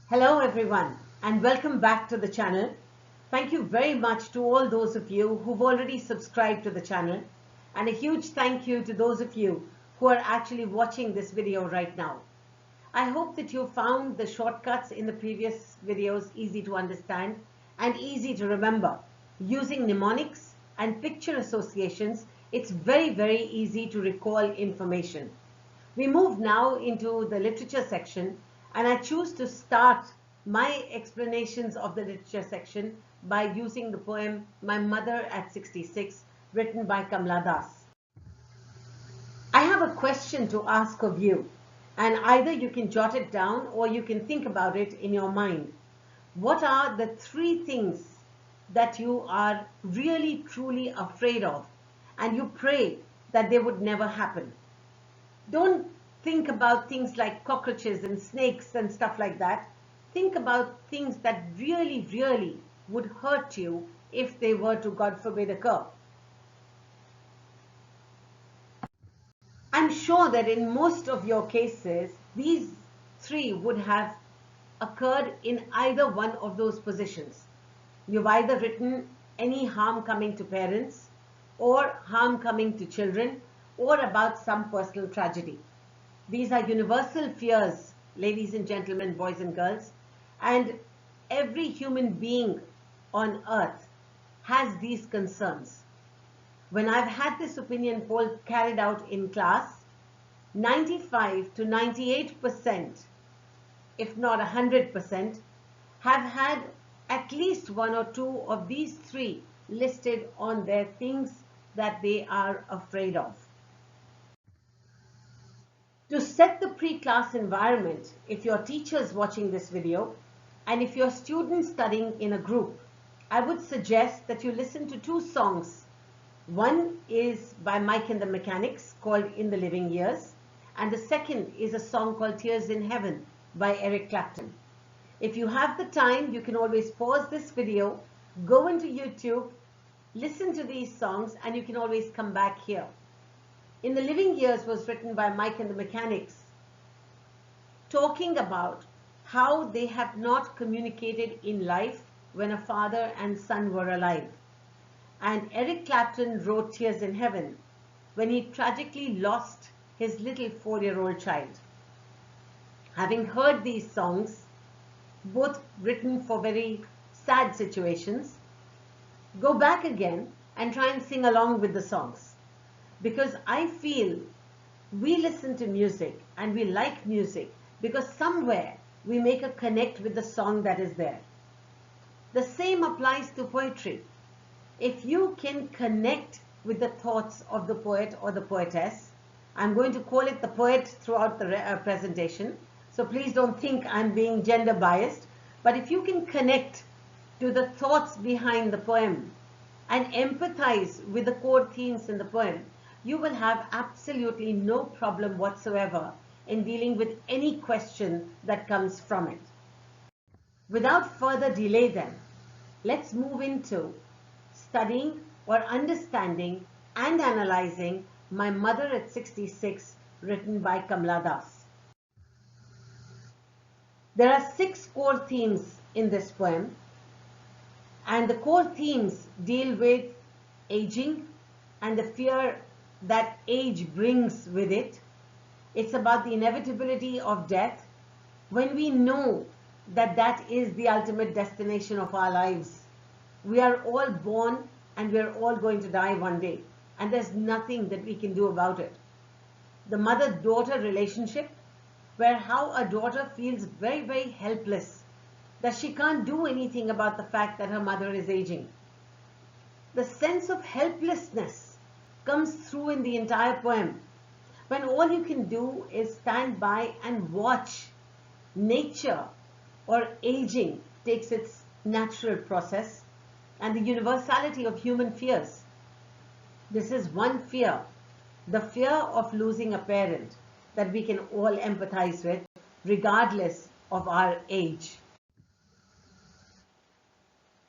Hello everyone and welcome back to the channel. Thank you very much to all those of you who've already subscribed to the channel, and a huge thank you to those of you who are actually watching this video right now. I hope that you found the shortcuts in the previous videos easy to understand and easy to remember. Using mnemonics and picture associations, it's very easy to recall information. We move now into the literature section, and I choose to start my explanations of the literature section by using the poem My Mother at 66, written by Kamla Das. I have a question to ask of you, and either you can jot it down or you can think about it in your mind. What are the three things that you are really truly afraid of and you pray that they would never happen? Don't think about things like cockroaches and snakes and stuff like that. Think about things that really would hurt you if they were to, God forbid, occur. I'm sure that in most of your cases, these three would have occurred in either one of those positions. You've either written any harm coming to parents, or harm coming to children, or about some personal tragedy. These are universal fears, ladies and gentlemen, boys and girls, and every human being on earth has these concerns. When I've had this opinion poll carried out in class, 95 to 98%, if not 100%, have had at least one or two of these three listed on their things that they are afraid of. To set the pre-class environment, if your teacher is watching this video and if your students studying in a group, I would suggest that you listen to two songs. One is by Mike and the Mechanics called In the Living Years, and the second is a song called Tears in Heaven by Eric Clapton. If you have the time, you can always pause this video, go into YouTube, listen to these songs, and you can always come back here. In the Living Years was written by Mike and the Mechanics, talking about how they have not communicated in life when a father and son were alive. And Eric Clapton wrote Tears in Heaven when he tragically lost his little 4-year-old child. Having heard these songs, both written for very sad situations, go back again and try and sing along with the songs. Because I feel we listen to music and we like music because somewhere we make a connect with the song that is there. The same applies to poetry. If you can connect with the thoughts of the poet or the poetess, I'm going to call it the poet throughout the presentation, so please don't think I'm being gender biased, but if you can connect to the thoughts behind the poem and empathize with the core themes in the poem, you will have absolutely no problem whatsoever in dealing with any question that comes from it. Without further delay then, let's move into studying or understanding and analyzing My Mother at 66, written by Kamla Das. There are 6 core themes in this poem, and the core themes deal with aging and the fear that age brings with it. It's about the inevitability of death when we know that that is the ultimate destination of our lives. We are all born and we are all going to die one day, and there's nothing that we can do about it. The mother-daughter relationship, where how a daughter feels very helpless, that she can't do anything about the fact that her mother is aging. The sense of helplessness comes through in the entire poem, when all you can do is stand by and watch nature or aging takes its natural process, and the universality of human fears. This is one fear, the fear of losing a parent, that we can all empathize with regardless of our age.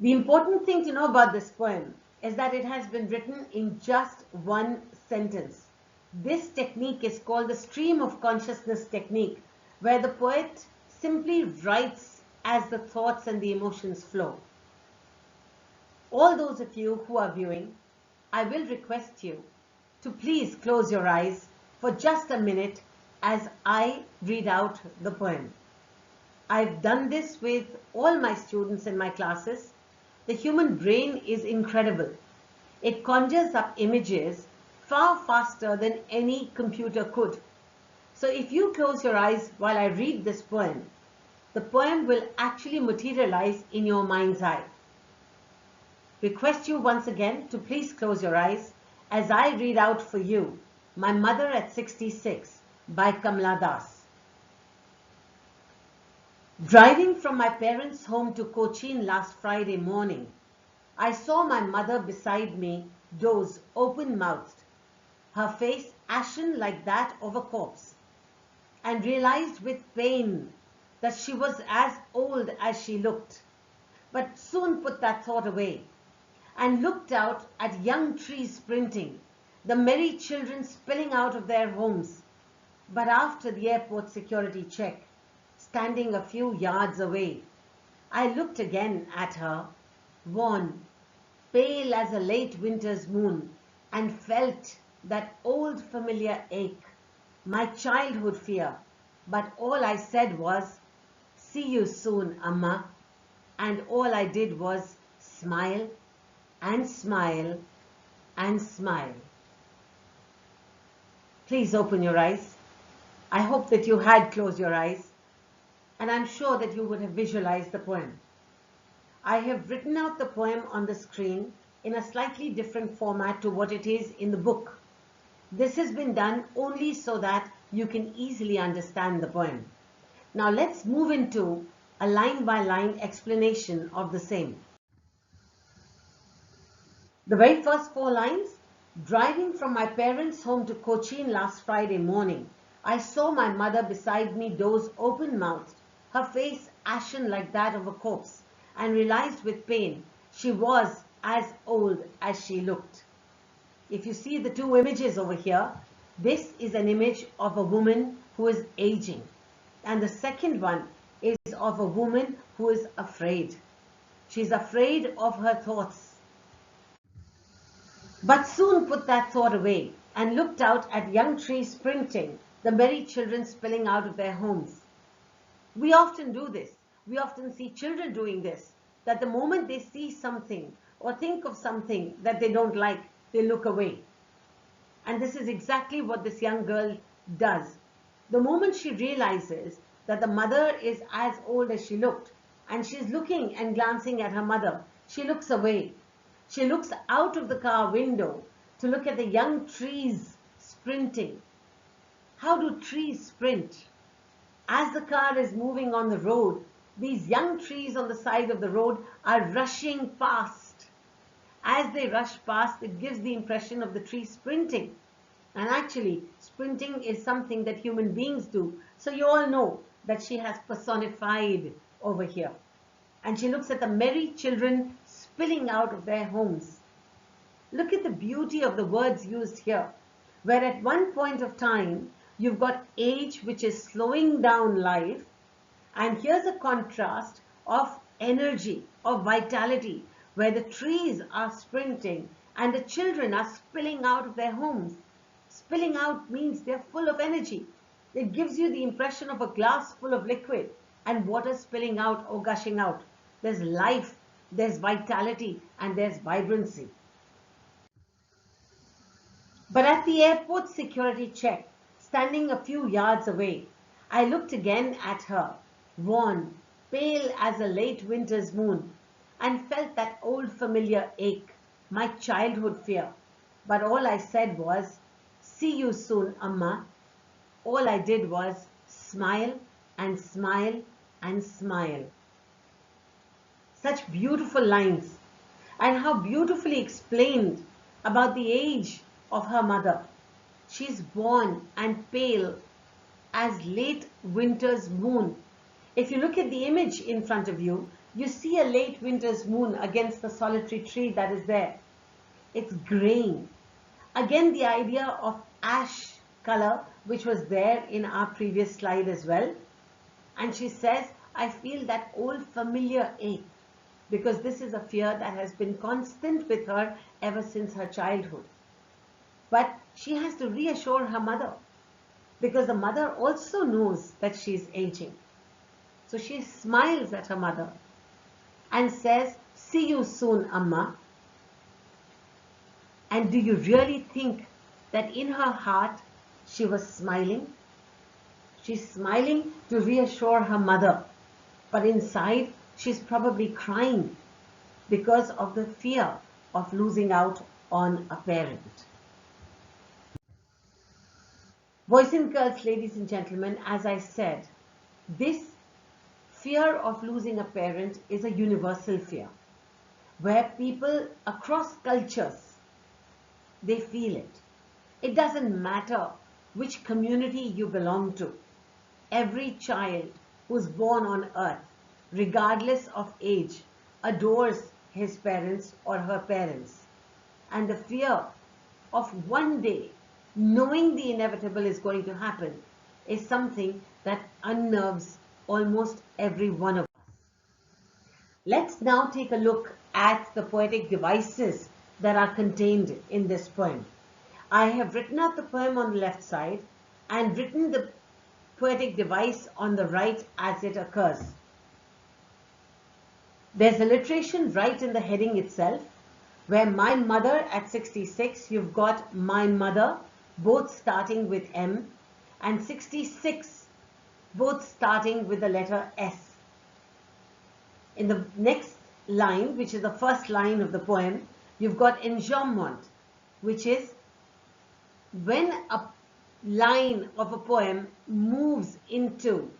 The important thing to know about this poem is that it has been written in just one sentence. This technique is called the stream of consciousness technique, where the poet simply writes as the thoughts and the emotions flow. All those of you who are viewing, I will request you to please close your eyes for just a minute as I read out the poem. I've done this with all my students in my classes. The human brain is incredible. It conjures up images far faster than any computer could. So if you close your eyes while I read this poem, the poem will actually materialize in your mind's eye. Request you once again to please close your eyes as I read out for you My Mother at 66 by Kamala Das. Driving from my parents' home to Cochin last Friday morning, I saw my mother beside me doze open-mouthed, her face ashen like that of a corpse, and realized with pain that she was as old as she looked, but soon put that thought away and looked out at young trees sprinting, the merry children spilling out of their homes. But after the airport security check, standing a few yards away, I looked again at her, worn, pale as a late winter's moon, and felt that old familiar ache, my childhood fear. But all I said was, "See you soon, Amma," and all I did was smile and smile and smile. Please open your eyes. I hope that you had closed your eyes, and I'm sure that you would have visualized the poem. I have written out the poem on the screen in a slightly different format to what it is in the book. This has been done only so that you can easily understand the poem. Now let's move into a line-by-line explanation of the same. The very first 4 lines: driving from my parents' home to Cochin last Friday morning, I saw my mother beside me doze open-mouthed, her face ashen like that of a corpse, and realized with pain she was as old as she looked. If you see the 2 images over here, this is an image of a woman who is aging, and the second one is of a woman who is afraid. She's afraid of her thoughts, but soon put that thought away and looked out at young trees sprinting, the merry children spilling out of their homes. We often do this. We often see children doing this, that the moment they see something or think of something that they don't like, they look away. And this is exactly what this young girl does. The moment she realizes that the mother is as old as she looked, and she's looking and glancing at her mother, she looks away. She looks out of the car window to look at the young trees sprinting. How do trees sprint? As the car is moving on the road, these young trees on the side of the road are rushing past. As they rush past, it gives the impression of the tree sprinting. And actually, sprinting is something that human beings do. So you all know that she has personified over here. And she looks at the merry children spilling out of their homes. Look at the beauty of the words used here, where at one point of time, you've got age, which is slowing down life, and here's a contrast of energy, of vitality, where the trees are sprinting and the children are spilling out of their homes. Spilling out means they're full of energy. It gives you the impression of a glass full of liquid and water spilling out or gushing out. There's life, there's vitality, and there's vibrancy. But at the airport security check, standing a few yards away, I looked again at her, worn, pale as a late winter's moon, and felt that old familiar ache, my childhood fear. But all I said was, "See you soon, Amma." All I did was smile and smile and smile. Such beautiful lines, and how beautifully explained about the age of her mother. She's worn and pale as late winter's moon. If you look at the image in front of you, you see a late winter's moon against the solitary tree that is there. It's graying. Again, the idea of ash color, which was there in our previous slide as well. And she says, I feel that old familiar ache, because this is a fear that has been constant with her ever since her childhood. But she has to reassure her mother, because the mother also knows that she is aging. So she smiles at her mother and says, "See you soon, Amma." And do you really think that in her heart she was smiling? She's smiling to reassure her mother, but inside she's probably crying because of the fear of losing out on a parent. Boys and girls, ladies and gentlemen, as I said, this fear of losing a parent is a universal fear, where people across cultures, they feel it. It doesn't matter which community you belong to. Every child who's born on earth, regardless of age, adores his parents or her parents. And the fear of one day knowing the inevitable is going to happen is something that unnerves almost every one of us. Let's now take a look at the poetic devices that are contained in this poem. I have written out the poem on the left side and written the poetic device on the right as it occurs. There's alliteration right in the heading itself, where my mother at 66, you've got my mother, both starting with M, and 66, both starting with the letter S. In the next line, which is the first line of the poem, you've got enjambment, which is when a line of a poem moves into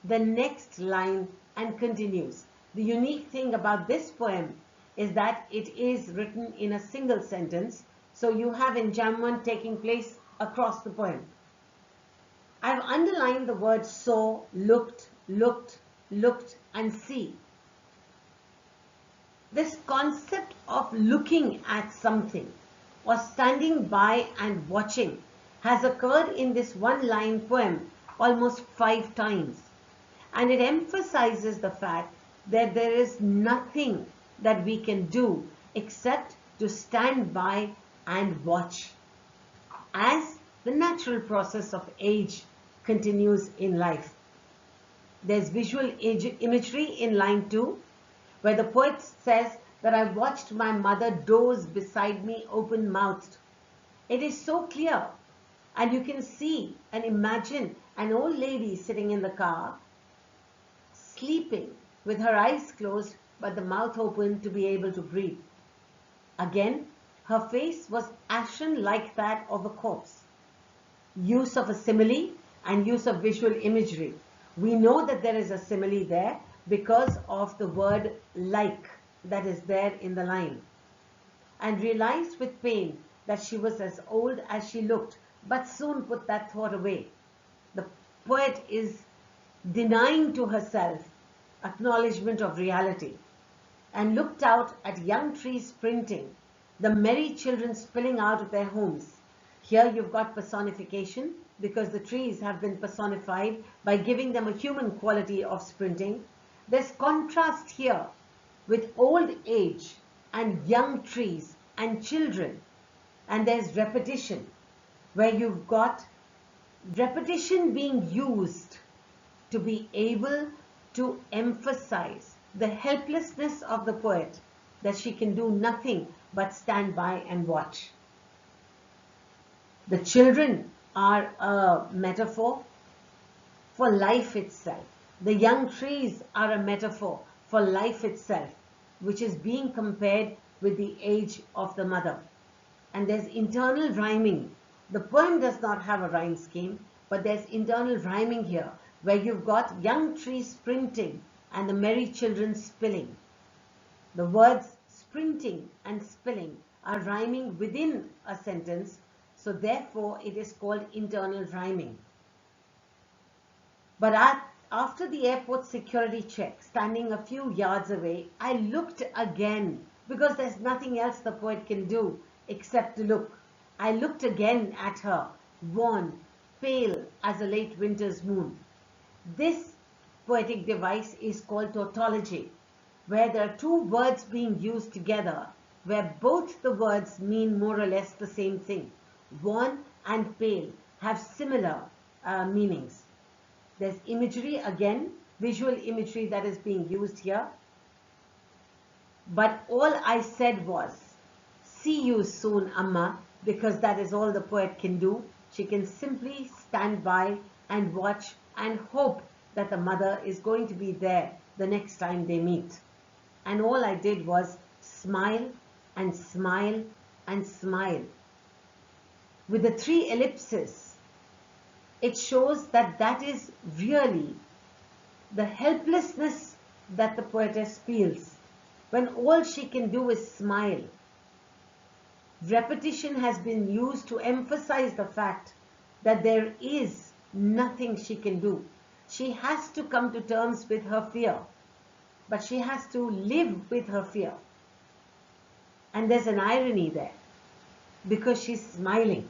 the next line and continues. The unique thing about this poem is that it is written in a single sentence, so you have enjambment taking place across the poem. I've underlined the words saw, looked, looked, looked, and see. This concept of looking at something or standing by and watching has occurred in this one-line poem almost 5 times. And it emphasizes the fact that there is nothing that we can do except to stand by and watch as the natural process of age continues in life. There's visual imagery in line 2, where the poet says that I watched my mother doze beside me open-mouthed. It is so clear, and you can see and imagine an old lady sitting in the car, sleeping with her eyes closed but the mouth open to be able to breathe. Again, her face was ashen like that of a corpse. Use of a simile and use of visual imagery. We know that there is a simile there because of the word like that is there in the line. And realized with pain that she was as old as she looked, but soon put that thought away. The poet is denying to herself acknowledgement of reality and looked out at young trees sprinting, the merry children spilling out of their homes. Here you've got personification because the trees have been personified by giving them a human quality of sprinting. There's contrast here with old age and young trees and children. And there's repetition, where you've got repetition being used to be able to emphasize the helplessness of the poet, that she can do nothing but stand by and watch. The children are a metaphor for life itself. The young trees are a metaphor for life itself, which is being compared with the age of the mother. And there's internal rhyming. The poem does not have a rhyme scheme, but there's internal rhyming here, where you've got young trees sprinting and the merry children spilling. The words sprinting and spilling are rhyming within a sentence, so therefore it is called internal rhyming. But after the airport security check, standing a few yards away, I looked again, because there's nothing else the poet can do except to look. I looked again at her, worn, pale as a late winter's moon. This poetic device is called tautology, where there are two words being used together, where both the words mean more or less the same thing. Worn and pale have similar meanings. There's imagery again, visual imagery that is being used here. But all I said was, see you soon, Amma, because that is all the poet can do. She can simply stand by and watch and hope that the mother is going to be there the next time they meet. And all I did was smile and smile and smile. With the three ellipses, it shows that that is really the helplessness that the poetess feels when all she can do is smile. Repetition has been used to emphasize the fact that there is nothing she can do. She has to come to terms with her fear, but she has to live with her fear. And there's an irony there, because she's smiling.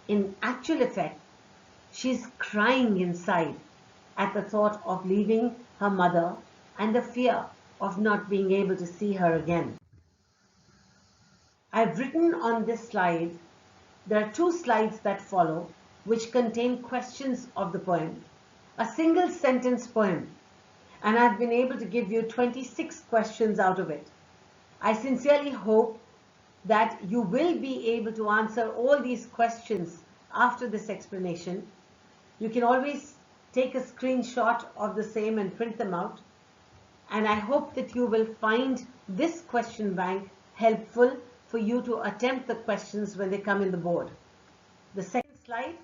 In actual effect, she's crying inside at the thought of leaving her mother and the fear of not being able to see her again. I've written on this slide, there are two slides that follow, which contain questions of the poem, a single sentence poem, and I've been able to give you 26 questions out of it. I sincerely hope that you will be able to answer all these questions after this explanation. You can always take a screenshot of the same and print them out. And I hope that you will find this question bank helpful for you to attempt the questions when they come in the board. The second slide,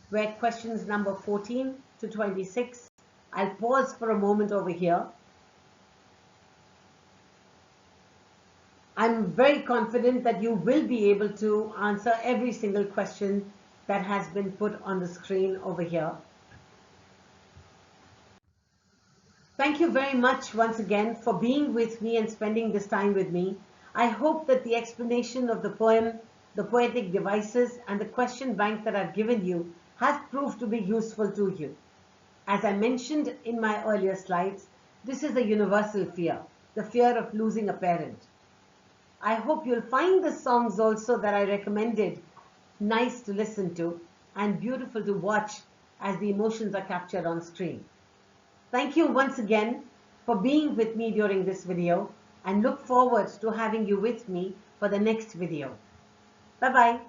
where questions number 14 to 26, I'll pause for a moment over here. I'm very confident that you will be able to answer every single question that has been put on the screen over here. Thank you very much once again for being with me and spending this time with me. I hope that the explanation of the poem, the poetic devices, and the question bank that I've given you has proved to be useful to you. As I mentioned in my earlier slides, this is a universal fear, the fear of losing a parent. I hope you'll find the songs also that I recommended nice to listen to and beautiful to watch as the emotions are captured on screen. Thank you once again for being with me during this video, and look forward to having you with me for the next video. Bye-bye.